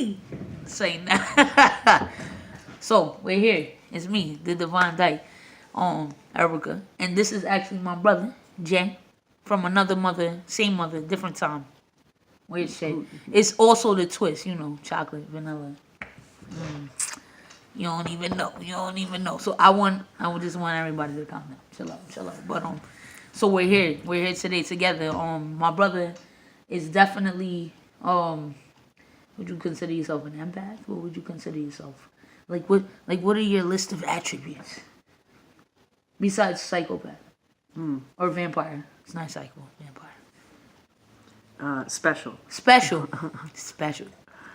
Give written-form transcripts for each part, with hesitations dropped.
me. Saying that. So we're here. It's me, the Divine Dyke, Erica, and this is actually my brother Jay, from another mother, same mother, different time. Weird shit. It's also the twist, chocolate, vanilla. You don't even know. You don't even know. So I would just want everybody to calm down, chill out. But so we're here. We're here today together. My brother is definitely Would you consider yourself an empath? What would you consider yourself? What are your list of attributes? Besides psychopath. Or vampire. It's not psycho, vampire. Special. Special.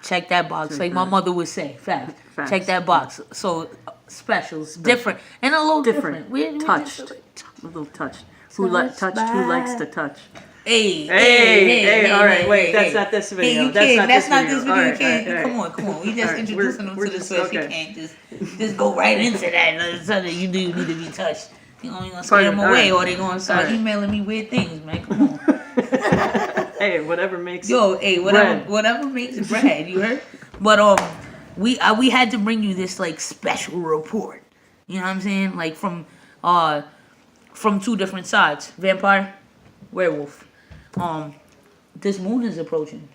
Check that box. Like my mother would say. Fact. Check that box. So special. Different. And a little different. Touched. A little touched. Who likes to touch? Hey, all right, wait, that's not this video. You that's not this video. You can't. Come on. We just introducing them to the switch. You can't just go right into that. So that you need to be touched. You're gonna scare them away, or they're gonna start emailing me weird things, man. Come on. Hey, whatever makes whatever makes bread. You heard? But we had to bring you this special report. You know what I'm saying? Like from two different sides: vampire, werewolf. This moon is approaching.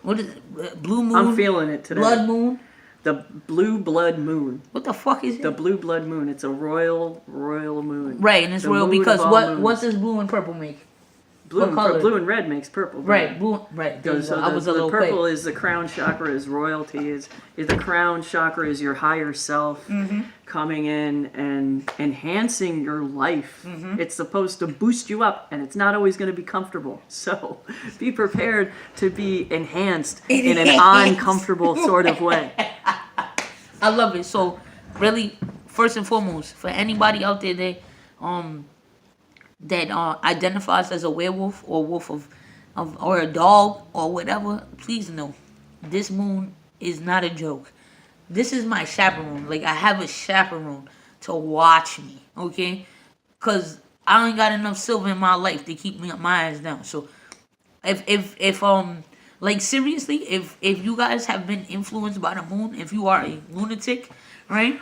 What is it? Blue moon? I'm feeling it today. Blood moon? The blue blood moon. What the fuck is it? The blue blood moon. It's a royal moon. Right, and it's royal because what does blue and purple make? Blue and red makes purple. Right, blue. Right. I was a little purple is the crown chakra, is royalty. Is the crown chakra is your higher self coming in and enhancing your life. It's supposed to boost you up, and it's not always going to be comfortable. So be prepared to be enhanced in an uncomfortable sort of way. I love it. So really, first and foremost, for anybody out there that identifies as a werewolf or wolf or a dog or whatever, please know this moon is not a joke. This is my chaperone. I have a chaperone to watch me, okay? Because I ain't got enough silver in my life to keep my ass down. So if seriously, if you guys have been influenced by the moon, if you are a lunatic, right,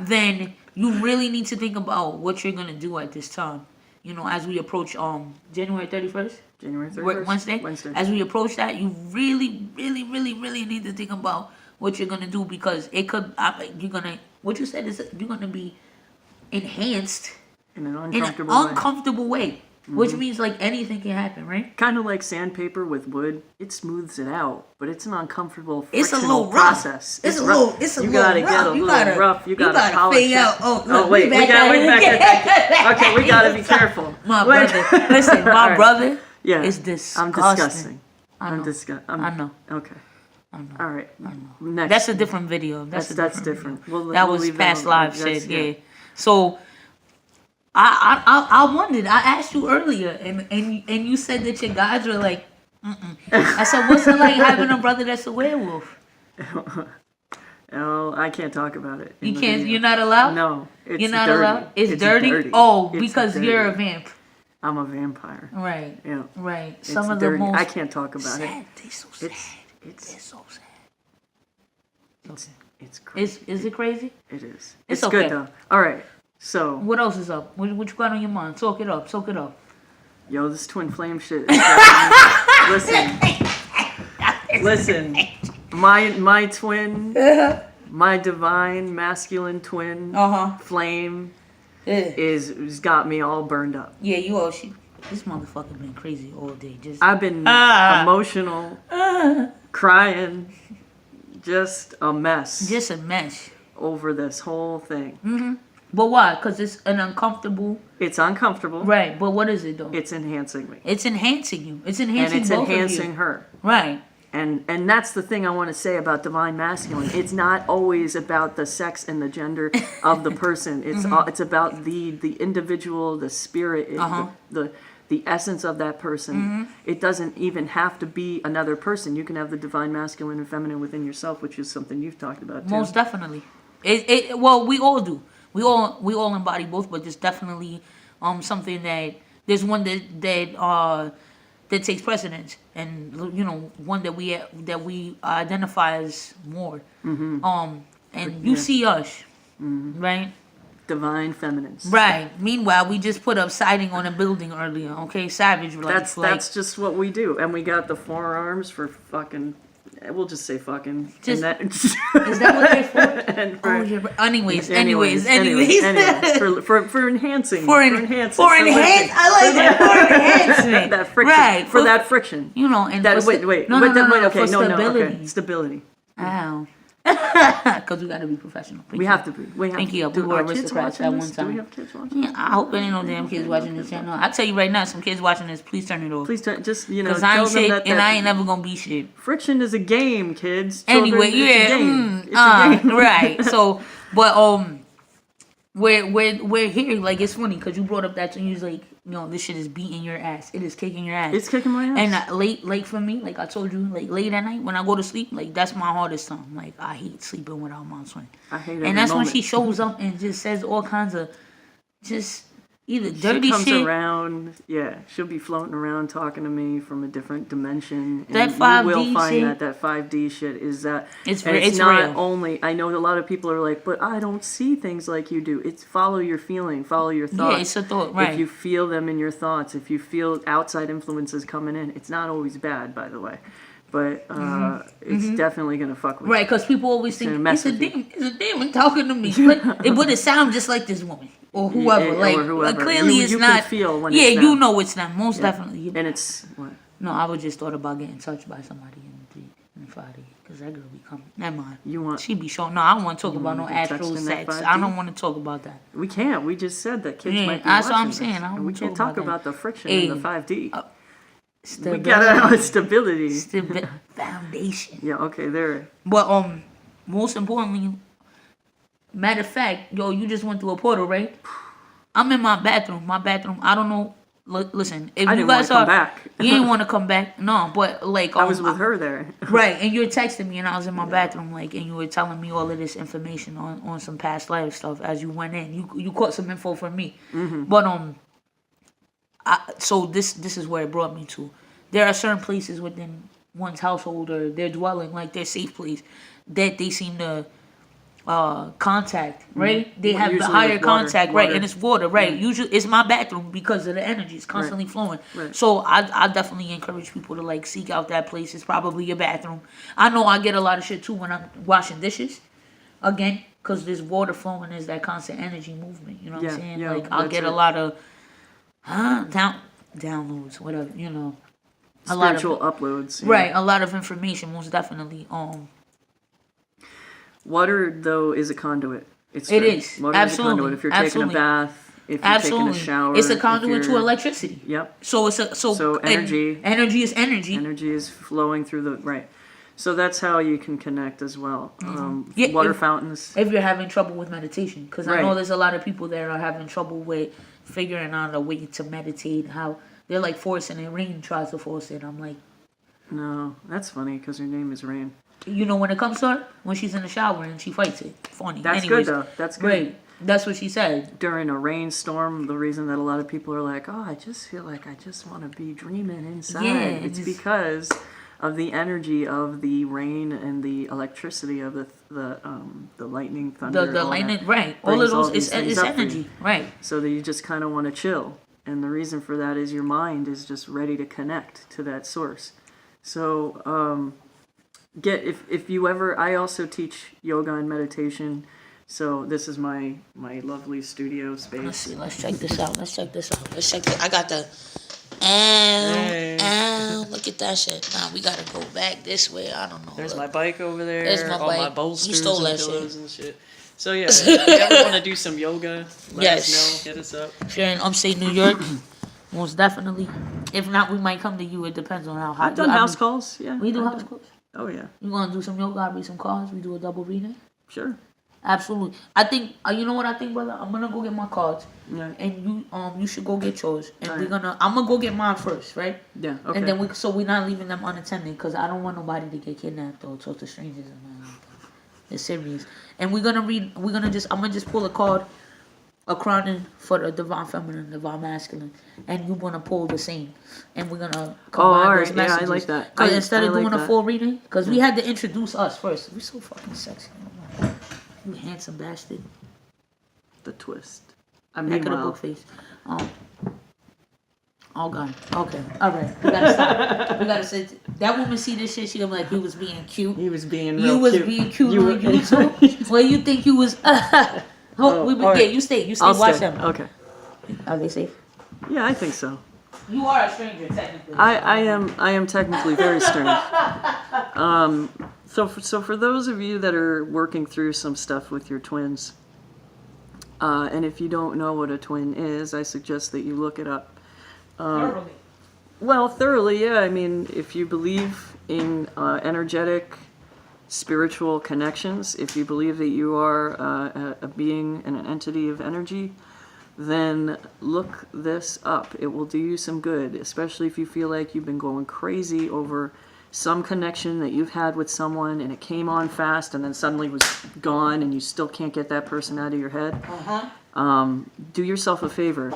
then you really need to think about what you're gonna do at this time. As we approach January 31st? January 31st. Wednesday. As we approach that, you really, really, really, really need to think about what you're going to do, because it could, what you said is you're going to be enhanced in an uncomfortable way. Which means anything can happen, right? Kind of like sandpaper with wood. It smooths it out, but it's an uncomfortable It's a little process. It's a little rough. You gotta get a little rough. You gotta polish it. Oh, wait, we gotta okay, we gotta be careful. My brother, listen, my brother is disgusting. I'm disgusting. I know. Okay. I know. All right. I know. Next. That's a different video. That's different. That was past live shit. Yeah. So. I wondered. I asked you earlier, and you said that your guys were like, I said, what's it like having a brother that's a werewolf? Oh, I can't talk about it. You can't. You're not allowed. No, you're not allowed. It's dirty. Oh, because you're a vamp. I'm a vampire. Right. Yeah. Right. Some of the most. I can't talk about sad. it. They're so sad. They're so sad. It's crazy. Is it crazy? It is. It's okay. Good though. All right. So what else is up? What you got on your mind? Soak it up. Yo, this twin flame shit. Listen. My twin, my divine masculine twin, flame, is got me all burned up. Yeah, this motherfucker been crazy all day. I've been emotional, crying, just a mess over this whole thing. But why? Because it's uncomfortable. It's uncomfortable. Right, but what is it though? It's enhancing me. It's enhancing you. It's enhancing and it's both enhancing of you. her. Right. And that's the thing I want to say about divine masculine. It's not always about the sex and the gender of the person. It's it's about the individual, the spirit, the essence of that person. It doesn't even have to be another person. You can have the divine masculine and feminine within yourself, which is something you've talked about too. Most definitely. Well, we all do. We all embody both, but there's definitely something that there's one that that takes precedence, and one that we identify as more. And you see us, right? Divine feminines. Right. Meanwhile, we just put up siding on a building earlier. Okay, savage. That's just what we do, and we got the forearms for fucking. We'll just say fucking. Just- and that, Is that what they're for? and for, Oh, yeah. Anyways. anyways, for enhancing. For enhancing. I like that. For enhancement. That friction. Right. For that friction. And That for wait. No, Okay, for no. stability. Okay. Stability. Ow. Because we got to be professional. We have to be. Thank you. We Do were our kids aristocrats watching at one this? Do we time. have kids watching? Yeah, I hope there ain't no damn kids watching this channel. I tell you right now, some kids watching this, please turn it off. Please don't just Because I tell ain't them shit, that and I ain't never gonna be shit. friction is a game, kids. Anyway, Children, it's a game. It's a game. right. So, but we're here. Like, it's funny because you brought up that, and you was like, this shit is beating your ass. It is kicking your ass. It's kicking my ass. And late for me, like I told you, like late at night when I go to sleep, like that's my hardest time. Like I hate sleeping without my twin. I hate it. And that's when she shows up and just says all kinds of just either dirty she comes shit. around, she'll be floating around talking to me from a different dimension. And That you 5D will find shit. that 5D shit is that. It's and re- it's not real. only, I know a lot of people are like, but I don't see things like you do. It's follow your feeling, follow your thoughts. Yeah, it's a thought, right? If you feel them in your thoughts, if you feel outside influences coming in, it's not always bad, by the way. But it's definitely going to fuck with Right, because people always think mess it's a with you. demon. It's a demon talking to me, but it would sound just like this woman or whoever. Or Like whoever. clearly, You it's can not. feel when yeah, it's you them. know it's them. Most definitely. And it's, what? No, I would just thought about getting touched by somebody in the 5D because that girl be coming. Never mind. You want... She be showing. No, I don't want to talk about no be touched astral in that sex. 5D? I don't want to talk about that. We can't. We just said that kids Yeah, might be that's what I'm watching saying. this. I don't And we wanna can't talk talk about about the friction Hey, in the 5D. We Stability. gotta have stability. Foundation. Yeah, okay, there. But most importantly, matter of fact, you just went through a portal, right? I'm in my bathroom. I don't know. Listen, if I you didn't wanna guys come are, back. you ain't want to come back. No, but like I was with her there. right? And you were texting me, and I was in my bathroom, like, and you were telling me all of this information on some past life stuff as you went in. You caught some info from me, but so this is where it brought me to. There are certain places within one's household or their dwelling, like their safe place, that they seem to contact, right? They have the Usually higher with water, contact, right? water. And it's water, right? Usually it's my bathroom because of the energy. It's constantly flowing. Right. So I definitely encourage people to like seek out that place. It's probably your bathroom. I know I get a lot of shit too when I'm washing dishes. Again, because there's water flowing, there's that constant energy movement. You know what I'm saying? Yeah, Like I'll that's get it. a lot of downloads, whatever, a Spiritual lot of uploads. yeah. right, a lot of information, most definitely. Water, though, is a conduit. It's It true. is. Water Absolutely. is a conduit. If you're Absolutely. taking a bath, if you're Absolutely, taking a shower. it's a if conduit to you're- electricity. Yep. So So and energy- energy is energy. Energy is flowing through the right. So that's how you can connect as well. Yeah, Water if- fountains. If you're having trouble with meditation, because I know Right. there's a lot of people that are having trouble with figuring out a way to meditate. How they're like forcing it. Rain tries to force it. I'm like, No, that's funny because her name is Rain. when it comes to her, when she's in the shower and she fights it. Funny. That's Anyways, good though. That's good. Right. That's what she said. During a rainstorm, the reason that a lot of people are like, "Oh, I just feel like I just want to be dreaming inside," Yeah, it's just- because of the energy of the rain and the electricity of the lightning, thunder, The all lightning, that right? All brings of those, these things it's up for you. energy, right? So that you just kind of want to chill, and the reason for that is your mind is just ready to connect to that source. So if you ever, I also teach yoga and meditation. So this is my lovely studio Let's space. see. Let's check this out. Let's check this out. I got the. Look at that shit. Nah, we gotta go back this way. I don't know. There's Look. my bike over there. There's my all bike. my You bolsters stole and that pillows and shit. So yeah, if you ever want to do some yoga, let Yes. us know. Hit us up. If you're in upstate New York, most definitely. If not, we might come to you. It depends on how hot. I've done house calls. Yeah. We do I've house done- calls. Oh yeah. You wanna do some yoga? I read some cards. We do a double reading. Sure. Absolutely. I think. You know what I think, brother? I'm gonna go get my cards, Yeah. and you should go get yours. And Alright. I'm gonna go get mine first, right? Yeah. Okay. And then we're not leaving them unattended because I don't want nobody to get kidnapped or talk to strangers and nothing like that. It's serious. And I'm gonna just pull a card a crowning for the divine feminine, divine masculine, and you want to pull the same, and we're gonna combine all those right. Yeah, I messages. like that. Because I instead of like doing a that. full reading, because we had to introduce us first. We're so fucking sexy. You handsome bastard. The twist. Back of the Meanwhile, book face. Oh God. Okay. All right. We gotta stop. We gotta say that woman see this shit. She gonna be like, he was being cute. he was being You real was cute. being cute You on were- YouTube. Well, you think you was? Oh, all yeah, right. you stay. You stay. I'll Watch stay. them. Okay. Are they safe? Yeah, I think so. You are a stranger, technically. I am technically very strange. So for those of you that are working through some stuff with your twins, and if you don't know what a twin is, I suggest that you look it up. Thoroughly. Well, thoroughly, yeah. I mean, if you believe in energetic, spiritual connections, if you believe that you are a being and an entity of energy, then look this up. It will do you some good, especially if you feel like you've been going crazy over some connection that you've had with someone and it came on fast and then suddenly was gone and you still can't get that person out of your head. Do yourself a favor.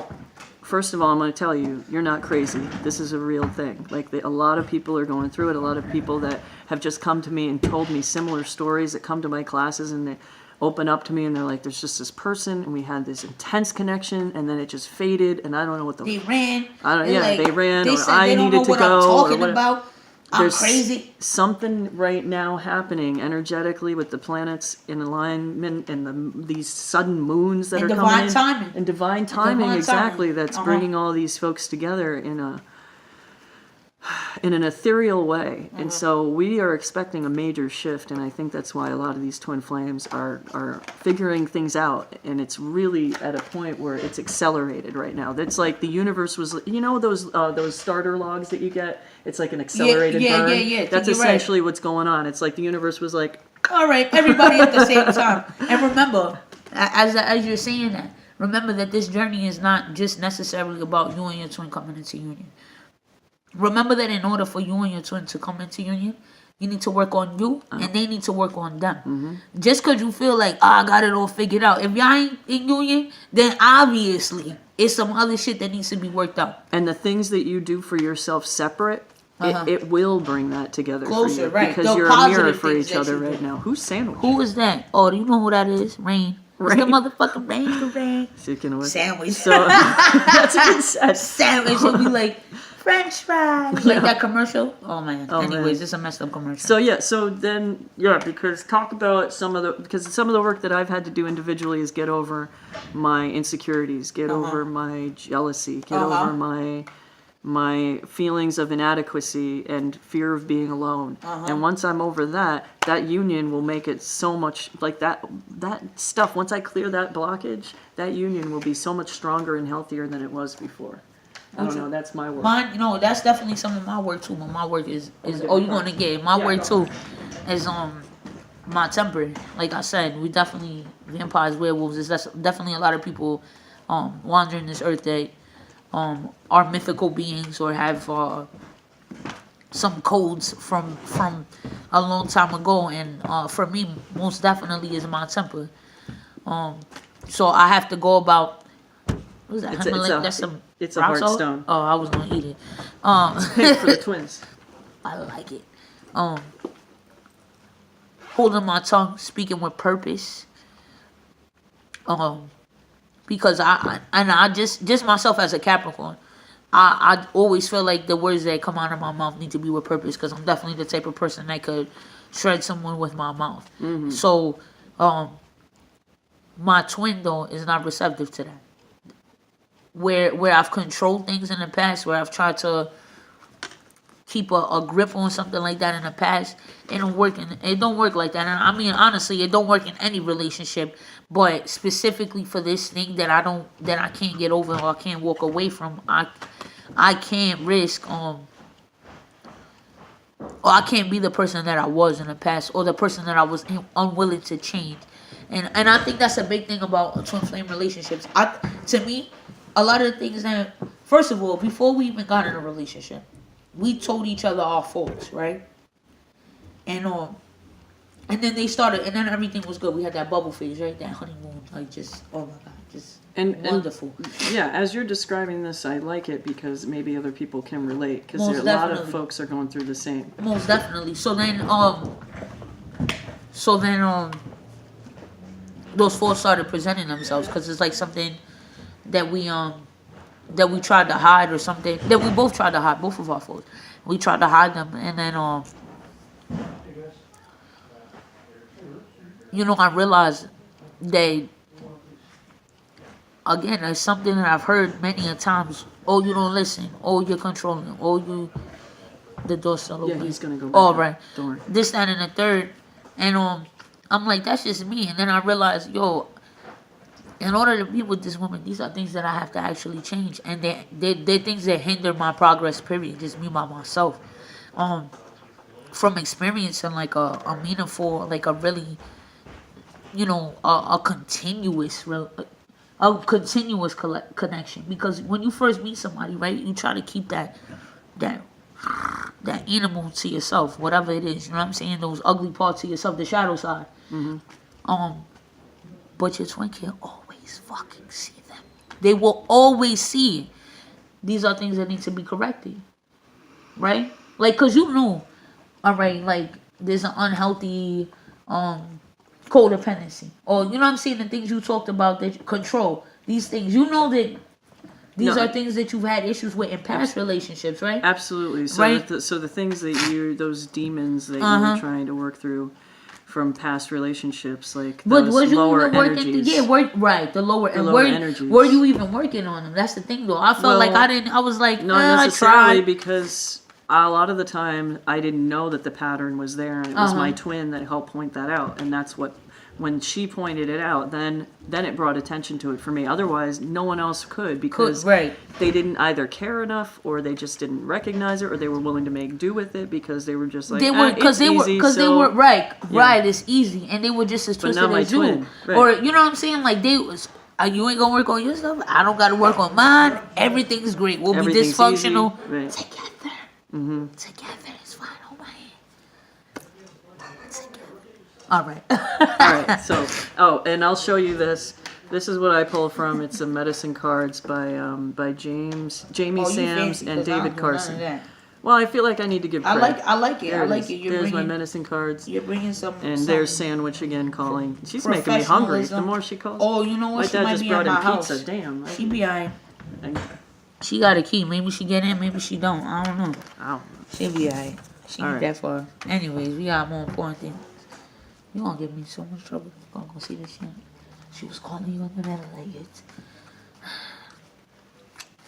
First of all, I'm going to tell you, you're not crazy. This is a real thing. Like, a lot of people are going through it. A lot of people that have just come to me and told me similar stories that come to my classes and they open up to me and they're like, there's just this person and we had this intense connection and then it just faded and I don't know what the... They ran. They ran, They or said I they don't needed know to what go, I'm or talking what- about. I'm There's crazy. something right now happening energetically with the planets in alignment and these sudden moons that And are divine coming in. timing. And divine timing, divine exactly. timing. That's bringing all these folks together in an ethereal way. And so we are expecting a major shift, and I think that's why a lot of these twin flames are figuring things out, and it's really at a point where it's accelerated right now. That's like the universe was, those starter logs that you get? It's like an accelerated burn. Yeah. That's You're right. essentially what's going on. It's like the universe was like, All right, everybody at the same time. And remember, as you're saying that, remember that this journey is not just necessarily about you and your twin coming into union. Remember that in order for you and your twin to come into union, you need to work on you and they need to work on them. Just because you feel like, I got it all figured out. If y'all ain't in union, then obviously it's some other shit that needs to be worked out. and the things that you do for yourself separate, it will bring that together Closer, for you. right. Because The you're a mirror positive for things each that other you do. right now. Who's sandwich? Who is that? Oh, do you know who that is? Rain. It's the Rain. motherfucking Rain. Speaking of which. Sandwich. So that's a good set. Sandwich will be like French fries, like that commercial. Oh man. Oh, Anyways, man. it's a messed up commercial. Because talk about some of the work that I've had to do individually is get over my insecurities, get over my jealousy, get over my feelings of inadequacy and fear of being alone. And once I'm over that union will make it so much like that stuff. Once I clear that blockage, that union will be so much stronger and healthier than it was before. I don't know. That's my work. Mine, that's definitely some of my work too. But my work is you're gonna get it. My work too is my temper. Like I said, we definitely vampires, werewolves. There's definitely a lot of people wandering this earth that are mythical beings or have some codes from a long time ago. And for me, most definitely is my temper. So I have to go about. What is that? It's a rock hard salt? stone. Oh, I was gonna eat it. For the twins. I like it. Holding my tongue, speaking with purpose. Because I just myself as a Capricorn, I always feel like the words that come out of my mouth need to be with purpose. Because I'm definitely the type of person that could shred someone with my mouth. So, my twin though is not receptive to that. Where I've controlled things in the past, where I've tried to keep a grip on something like that in the past, it don't work like that. And I mean, honestly, it don't work in any relationship, but specifically for this thing that I can't get over or I can't walk away from, I can't risk or I can't be the person that I was in the past or the person that I was unwilling to change. And I think that's a big thing about twin flame relationships. To me, a lot of the things that, first of all, before we even got in a relationship, we told each other our faults, right? And And then they started, and then everything was good. We had that bubble phase, right? That honeymoon, like just, oh my God, just wonderful. Yeah, as you're describing this, I like it because maybe other people can relate because Most a lot of definitely. folks are going through the same. Most definitely. So then, those four started presenting themselves because it's like something that we tried to hide or something that we both tried to hide. Both of our fours, we tried to hide them, and then I realized that, again, it's something that I've heard many a times. Oh, you don't listen. Oh, you're controlling. Oh, the door's still open. Yeah, he's gonna go back All out. right. Don't worry. This, that, and the third. And I'm like, that's just me. And then I realized, in order to be with this woman, these are things that I have to actually change. And they're things that hinder my progress, period. Just me by myself. From experiencing like a meaningful, like a really, a continuous connection. Because when you first meet somebody, right, you try to keep that animal to yourself, whatever it is. You know what I'm saying? Those ugly parts of yourself, the shadow side. But your twin can always fucking see them. They will always see. These are things that need to be corrected, right? Like, cause you know, all right, like there's an unhealthy codependency, or you know what I'm saying, the things you talked about, that control. These things, you know that these are things that you've had issues with in past relationships, right? Absolutely. So, Right. the things that those demons that you were trying to work through from past relationships, like But those was you lower even working? energies. The lower. And lower energies. were you even working on them? That's the thing, though. I felt like I didn't. I was like, Not I necessarily, tried. because a lot of the time I didn't know that the pattern was there, and it was my twin that helped point that out, and that's what. When she pointed it out, then it brought attention to it for me. Otherwise, no one else could, because Right. they didn't either care enough, or they just didn't recognize it, or they were willing to make do with it because they were just like, They were because they were right. It's easy, and they were just as But twisted not my as you. twin, right. Or you know what I'm saying? Like they was. You ain't gonna work on your stuff. I don't gotta work on mine. Everything's great. We'll Everything's be dysfunctional easy, right. together. Together, it's fine. Hold my hand. Together. All right. All right, so, and I'll show you this. This is what I pulled from. It's some medicine cards by Jamie Sams and David Carson. Well, I feel like I need to give credit. I like it. There I like is. it. You're There's my bringing, medicine cards. You're bringing some. And some there's Sandwich again calling. She's making me hungry. The more she calls. Oh, you know what? My She dad might just be brought at in my pizza. house. Damn. She be alright. I- She got a key. Maybe she get in. Maybe she don't. I don't know. Ow. She be alright. She ain't Alright. that far. Anyways, we got more important things. You gonna give me so much trouble. You gonna go see this shit. She was calling you on the middle like it.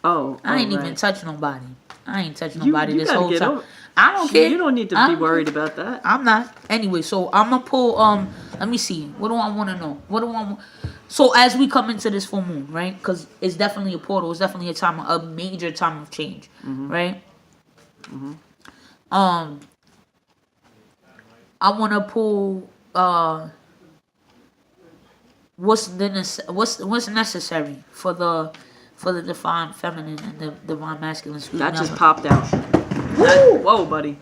I ain't even touch nobody. I ain't touch nobody you this gotta whole get time. over- I don't care. You don't need to I be don't worried care. about that. I'm not. Anyway, so I'm gonna pull. Let me see. What do I want to know? What do I want? So as we come into this full moon, right? Because it's definitely a portal. It's definitely a major time of change, right? I want to pull. What's necessary for the divine feminine and the divine masculine? That just popped out. Whoa, buddy.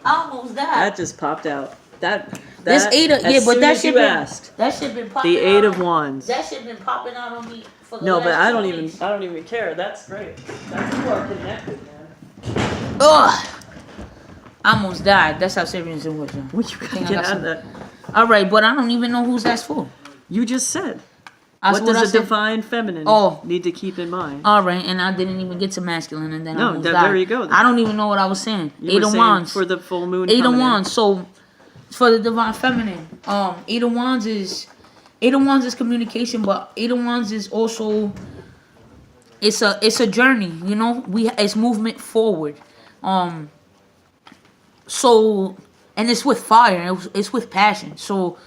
Almost that. That just popped out. This eight of but that shit asked. that shit been popping. The Eight out of Wands. That shit been popping out on me for the No, last but I 2 don't weeks. even care. That's great. That's you are connected, man. Ugh. I almost died. That's how serious it was. Yo. Well, you gotta get out of that. All right, but I don't even know who's that's for. You just said. That's What I does a said. divine feminine Oh. need to keep in mind? All right, and I didn't even get to masculine, and then I No, almost there died. you go. I don't even know what I was saying. You Eight were of saying Wands. for the full moon. Eight of coming in. Wands. So for the divine feminine, Eight of Wands is communication, but Eight of Wands is also it's a journey. You know, it's movement forward. So and it's with fire. It's with passion. So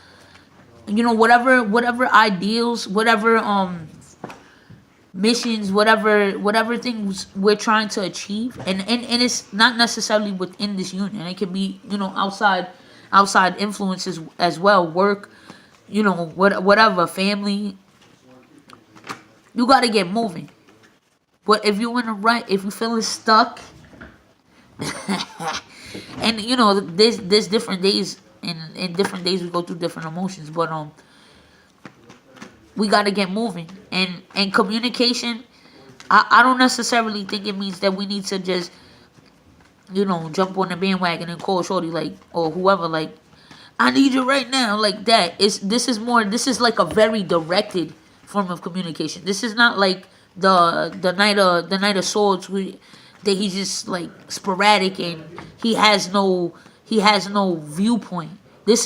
you know, whatever ideals, whatever missions, whatever things we're trying to achieve, and it's not necessarily within this union. It can be, you know, outside influences as well, work, you know, whatever, family. You got to get moving. But if you're in the right, if you're feeling stuck, and you know, there's different days and in different days we go through different emotions. But we got to get moving, and communication. I don't necessarily think it means that we need to just, jump on the bandwagon and call shorty, like, or whoever, like, I need you right now, like that. This is like a very directed form of communication. This is not like the Knight of Swords, that he's just like sporadic and he has no viewpoint. These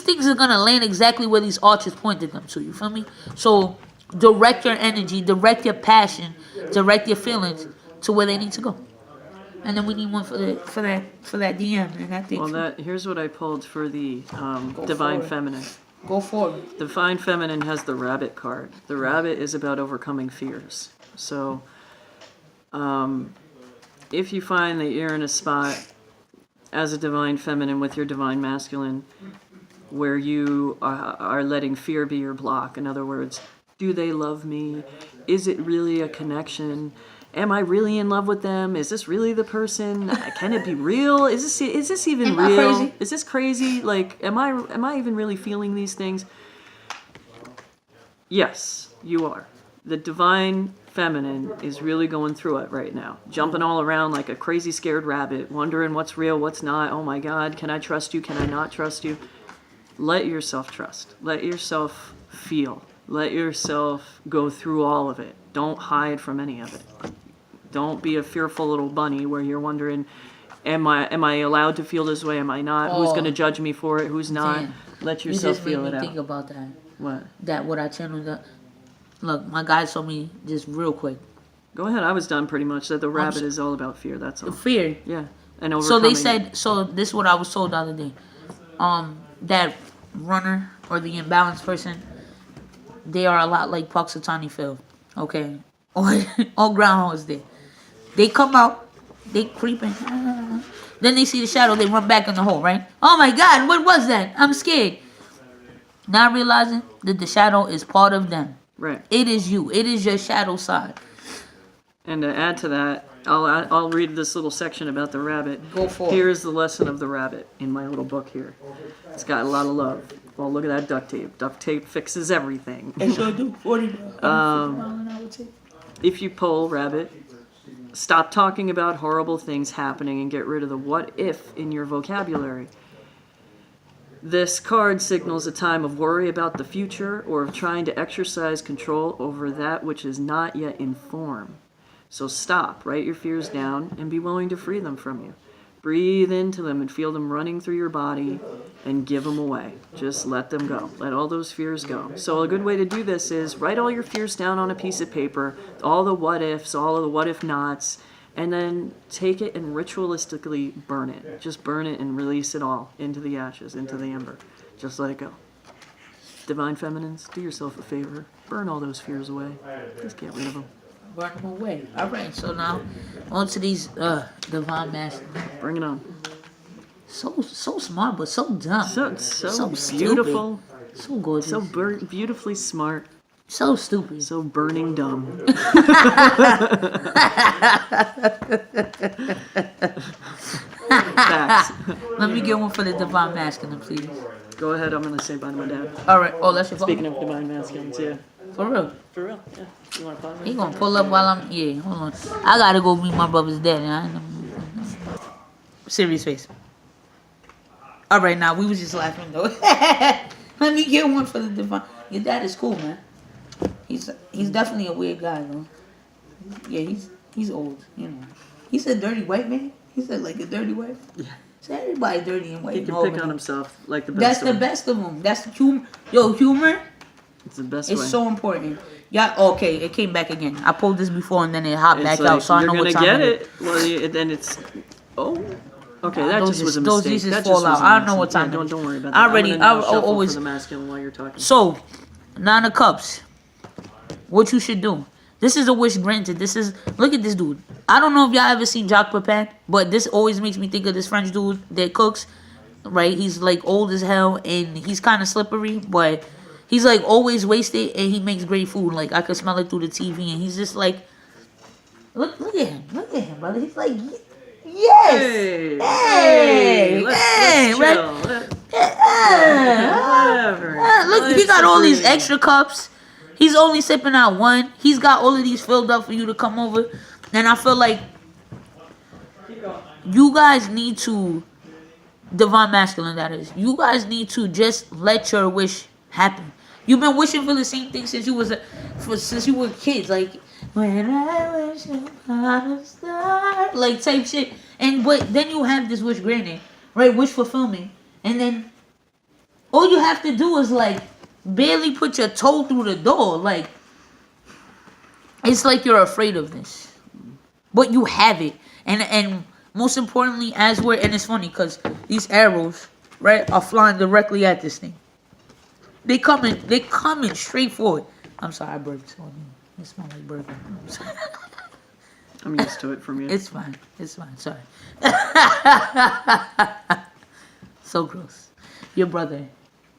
things are gonna land exactly where these archers pointed them to. You feel me? So direct your energy, direct your passion, direct your feelings to where they need to go. And then we need one for that DM. And I think here's what I pulled for the Divine Feminine. Go for it. Divine Feminine has the Rabbit card. The Rabbit is about overcoming fears. So, if you find that you're in a spot as a Divine Feminine with your Divine Masculine where you are letting fear be your block, in other words, do they love me? Is it really a connection? Am I really in love with them? Is this really the person? Can it be real? Is this even real? Crazy? Is this crazy? Like, am I even really feeling these things? Yes, you are. The Divine Feminine is really going through it right now, jumping all around like a crazy scared rabbit, wondering what's real, what's not. Oh my God, can I trust you? Can I not trust you? Let yourself trust. Let yourself feel. Let yourself go through all of it. Don't hide from any of it. Don't be a fearful little bunny where you're wondering, am I allowed to feel this way? Am I not? Who's going to judge me for it? Who's not? Damn. Let yourself feel it out. Think about that. What? What I channeled up. Look, my guy told me just real quick. Go ahead. I was done pretty much. That the rabbit is all about fear. That's all. Fear. Yeah. And overcoming. So they said. So this is what I was told the other day. That runner or the imbalanced person, they are a lot like Puxatawny Phil. Okay. All groundhogs there. They come out, they creeping. Then they see the shadow, they run back in the hole, right? Oh my God, what was that? I'm scared. Not realizing that the shadow is part of them. Right. It is you. It is your shadow side. And to add to that, I'll read this little section about the rabbit. Go for it. Here is the lesson of the rabbit in my little book here. It's got a lot of love. Well, look at that duct tape. Duct tape fixes everything. It sure do. 40 If you pull rabbit, stop talking about horrible things happening and get rid of the what if in your vocabulary. This card signals a time of worry about the future or of trying to exercise control over that which is not yet in form. So stop, write your fears down, and be willing to free them from you. Breathe into them and feel them running through your body and give them away. Just let them go. Let all those fears go. So a good way to do this is write all your fears down on a piece of paper, all the what ifs, all of the what if nots, and then take it and ritualistically burn it. Just burn it and release it all into the ashes, into the ember. Just let it go. Divine Feminines, do yourself a favor. Burn all those fears away. Just get rid of them. Burn them away. All right, so now on to these Divine Masculine. Bring it on. So smart, but so dumb. So stupid. beautiful. So gorgeous. So beautifully smart. So stupid. So burning dumb. Facts. Let me get one for the Divine Masculine, please. Go ahead, I'm going to say bye to my dad. All right. Oh, that's your phone? Speaking of Divine Masculines, yeah. For real? For real, yeah. You want to pause? He gonna pull up while I'm... Yeah, hold on. I gotta go meet my brother's dad. Serious face. All right, now, we was just laughing, though. Let me get one for the Divine... Your dad is cool, man. He's definitely a weird guy, though. Yeah, he's old, you know. He's a dirty white man. He said like a dirty white. Yeah. So everybody dirty and white. He can pick on himself like the best. That's the best of them. That's the humor. Yo, humor. It's the best. It's way. so important. Yeah. Okay, it came back again. I pulled this before and then it hopped back out. So I know what time you're gonna it get it. Well, then it's. Oh. Okay, that those just was a those mistake. just fall out. I don't know what time. Yeah, don't worry about that. I always for the masculine while you're talking. So, 9 of Cups. What you should do. This is a wish granted. Look at this dude. I don't know if y'all ever seen Jacques Pepin, but this always makes me think of this French dude that cooks, right? He's like old as hell and he's kind of slippery, but he's like always wasted and he makes great food. Like I could smell it through the TV and he's just like, look at him, brother. He's like, yes, hey, let's chill. he got all these Agreed. extra cups. He's only sipping out one. He's got all of these filled up for you to come over. And I feel like you guys need to, divine masculine that is, you guys need to just let your wish happen. You've been wishing for the same thing since you was since you were kids, like when I wish upon a star, like type shit. And but then you have this wish granted, right? Wish fulfillment, and then all you have to do is like barely put your toe through the door. Like it's like you're afraid of this, but you have it, and most importantly, as we're, and it's funny because these arrows, right, are flying directly at this thing. They coming straight forward. I'm sorry, I burped. So it smells like burping. I'm sorry. I'm used to it from you. It's fine. It's fine. Sorry. So gross. Your brother.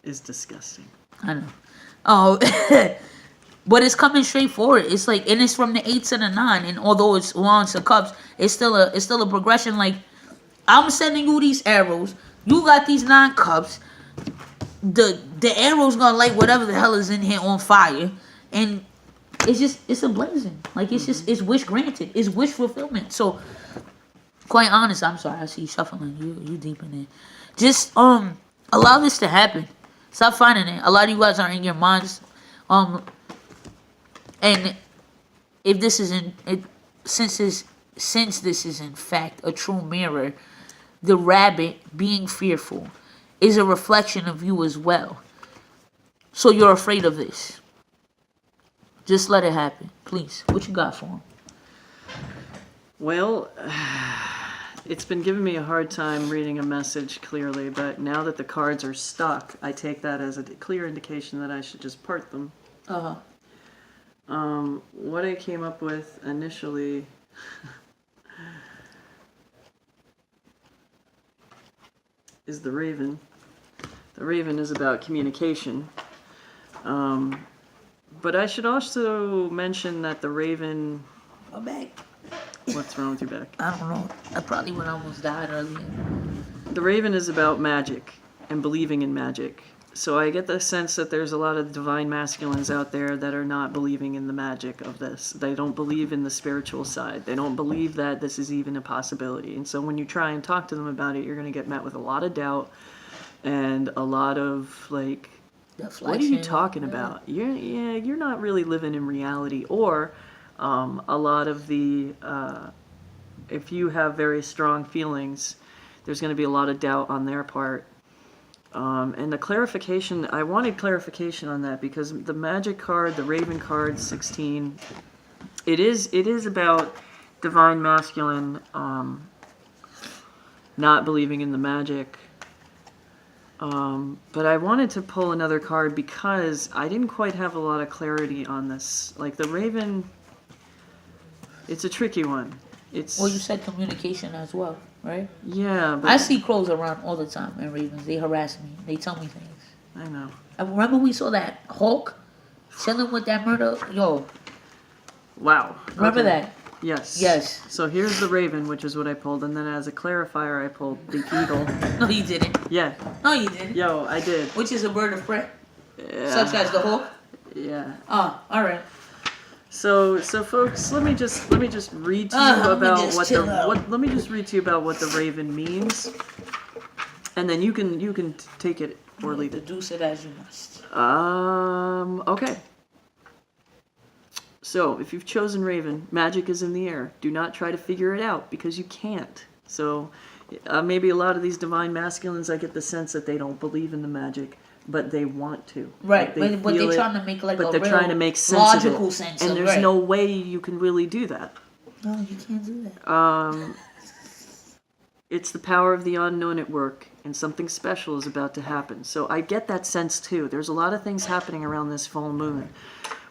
Is disgusting. I know. Oh, but it's coming straight forward. It's like, and it's from the 8 to the 9. And although it's wands to cups, it's still a progression. Like, I'm sending you these arrows. You got these 9 cups. The arrow's gonna light whatever the hell is in here on fire, and it's a blazing. Like it's wish granted. It's wish fulfillment. So, quite honest, I'm sorry. I see you shuffling. You deep in it. Just allow this to happen. Stop finding it. A lot of you guys are in your minds. And if this isn't it, since this is in fact a true mirror, the rabbit being fearful is a reflection of you as well. So you're afraid of this. Just let it happen, please. What you got for him? Well, it's been giving me a hard time reading a message clearly, but now that the cards are stuck, I take that as a clear indication that I should just part them. What I came up with initially is the Raven. The Raven is about communication. But I should also mention that the Raven... My back. What's wrong with your back? I don't know. I probably would almost died earlier. The Raven is about magic and believing in magic. So I get the sense that there's a lot of divine masculines out there that are not believing in the magic of this. They don't believe in the spiritual side. They don't believe that this is even a possibility. And so when you try and talk to them about it, you're going to get met with a lot of doubt and a lot of like, what are you talking about? You're not really living in reality. Or a lot of the, if you have very strong feelings, there's going to be a lot of doubt on their part. And the clarification, I wanted clarification on that because the magic card, the Raven card, 16, it is about divine masculine, not believing in the magic. But I wanted to pull another card because I didn't quite have a lot of clarity on this. Like the Raven, it's a tricky one. Well, you said communication as well, right? Yeah, but I see crows around all the time and ravens. They harass me. They tell me things. I know. I remember we saw that Hulk chilling with that murder. Yo, Wow. remember Okay. that? Yes. Yes. So here's the Raven, which is what I pulled, and then as a clarifier, I pulled the Eagle. No, you didn't. Yeah. No, you didn't. Yo, I did. Which is a bird of prey, Yeah. such as the Hulk. Yeah. Oh, all right. So folks, let me just read to you let me about just what chill the out. let me just read to you about what the Raven means, and then you can take it or leave it. Deduce it as you must. Okay. So, if you've chosen Raven, magic is in the air. Do not try to figure it out, because you can't. So, maybe a lot of these divine masculines, I get the sense that they don't believe in the magic, but they want to. Right, Like, but feel they're it, trying to make like but a they're real trying to make sense logical of it. sense and of there's right. no way you can really do that. No, you can't do that. It's the power of the unknown at work, and something special is about to happen. So I get that sense too. There's a lot of things happening around this full moon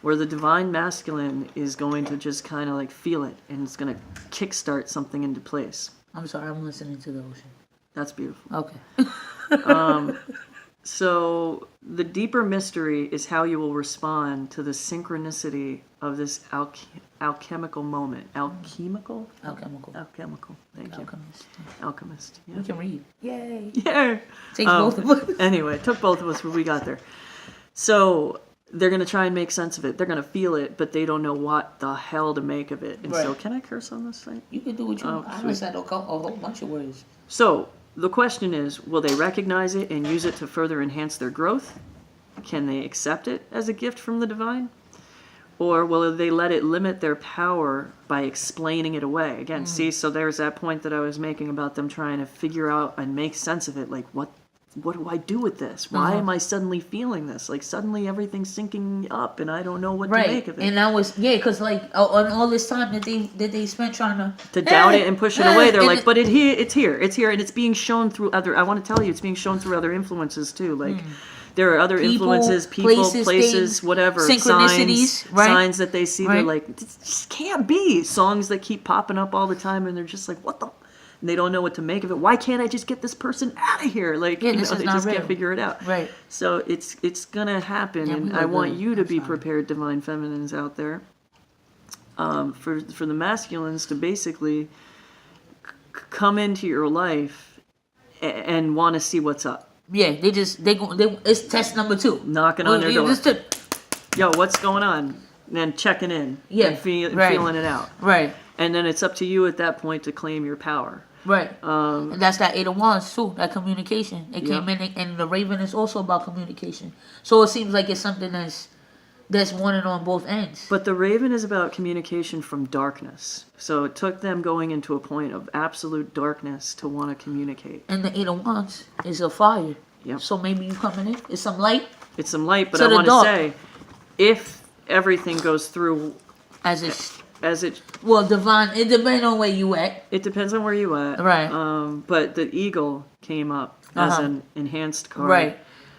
where the divine masculine is going to just kind of like feel it, and it's going to kickstart something into place. I'm sorry, I'm listening to the ocean. That's beautiful. Okay. So the deeper mystery is how you will respond to the synchronicity of this alchemical moment. Alchemical? Alchemical. Alchemical. Thank you. Alchemist. Alchemist. Yeah. We can read. Yay. Yeah. Takes both of us. Anyway, it took both of us, but we got there. So they're going to try and make sense of it. They're going to feel it, but they don't know what the hell to make of it. And so, Right. can I curse on this thing? You can do what you want. I sweet. said a whole bunch of words. So the question is, will they recognize it and use it to further enhance their growth? Can they accept it as a gift from the divine? Or will they let it limit their power by explaining it away? Again, see, so there's that point that I was making about them trying to figure out and make sense of it. Like, what do I do with this? Why am I suddenly feeling this? Like, suddenly everything's syncing up and I don't know what to make Right. of it. And I was, yeah, because like on all this time that they spent trying To doubt it and push it away, they're and like, but it's here, and it's being shown through other. I want to tell you, it's being shown through other influences too. Like there are other People, influences, people, places, things, whatever, synchronicities, signs, right? signs that they see. They're Right. like, this just can't be. Songs that keep popping up all the time, and they're just like, what the. And they don't know what to make of it. Why can't I just get this person out of here? Like, Yeah, this is they not just real. can't figure it out. Right. So it's gonna happen, Yeah, we and look I want good. you to That's be fine. prepared, divine feminines out there. For the masculines to basically come into your life and want to see what's up, Yeah, they it's test number 2. knocking on their door. Just to- Yo, what's going on? And then checking in, Yeah, and right. feeling it out, right. and then it's up to you at that point to claim your power. Right. And that's that 8 of Wands too, that communication. It Yep. came in, and the Raven is also about communication. So it seems like it's something that's wanted on both ends. But the Raven is about communication from darkness. So it took them going into a point of absolute darkness to want to communicate. And the 8 of Wands is a fire. Yep. So maybe you coming in. It's some light It's some light, but To I the want to dark. say, if everything goes through as it's as it divine. It depends on where you at. It depends on where you at. Right. But the eagle came up as Uh-huh. an enhanced card. Right.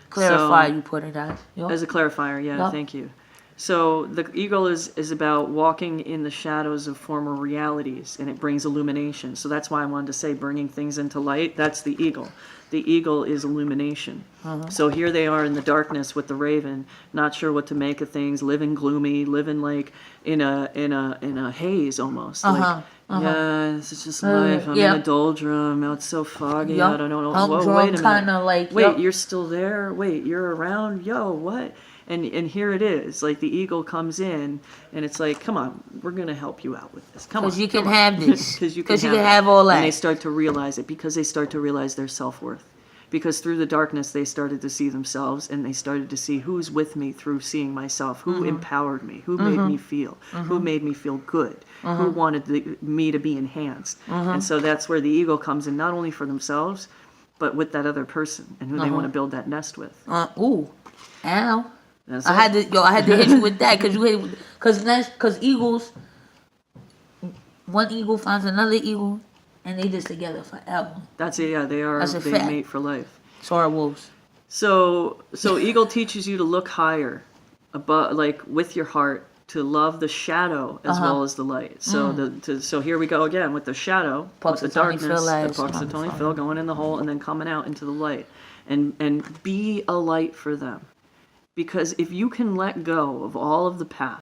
Clarify. So- You put it as. Yup. As a clarifier, yeah, Yep. thank you. So the eagle is about walking in the shadows of former realities, and it brings illumination. So that's why I wanted to say bringing things into light. That's the eagle. The eagle is illumination. So here they are in the darkness with the raven, not sure what to make of things, living gloomy, living like in a haze almost. Like, yeah, this is just life. I'm yeah. in a doldrum. It's so foggy. Yup. I don't know. I'm Whoa, drunk, wait a minute. kinda like, wait, yup. you're still there? Wait, you're around? Yo, what? And here it is. Like the eagle comes in, and it's like, come on, we're gonna help you out with this. Come on, Because you can come on. have this. Because you Because can you can have have all And they that. start to realize it because they start to realize their self-worth. Because through the darkness, they started to see themselves, and they started to see who's with me through seeing myself, who empowered me, who made me feel, who made me feel good, who wanted me to be enhanced. And so that's where the eagle comes in, not only for themselves, but with that other person and who they want to build that nest with. Ooh. Ow. That's I it. had to hit you with that because eagles, one eagle finds another eagle, and they just together forever. That's it. Yeah, they That's a they fact. mate for life. So are wolves. So eagle teaches you to look higher, above, like with your heart, to love the shadow as well as the light. So so here we go again with the shadow, with the Punxsutawney darkness, Phil the as Punxsutawney Phil going in the hole and then coming out into the light, and be a light for them. Because if you can let go of all of the past,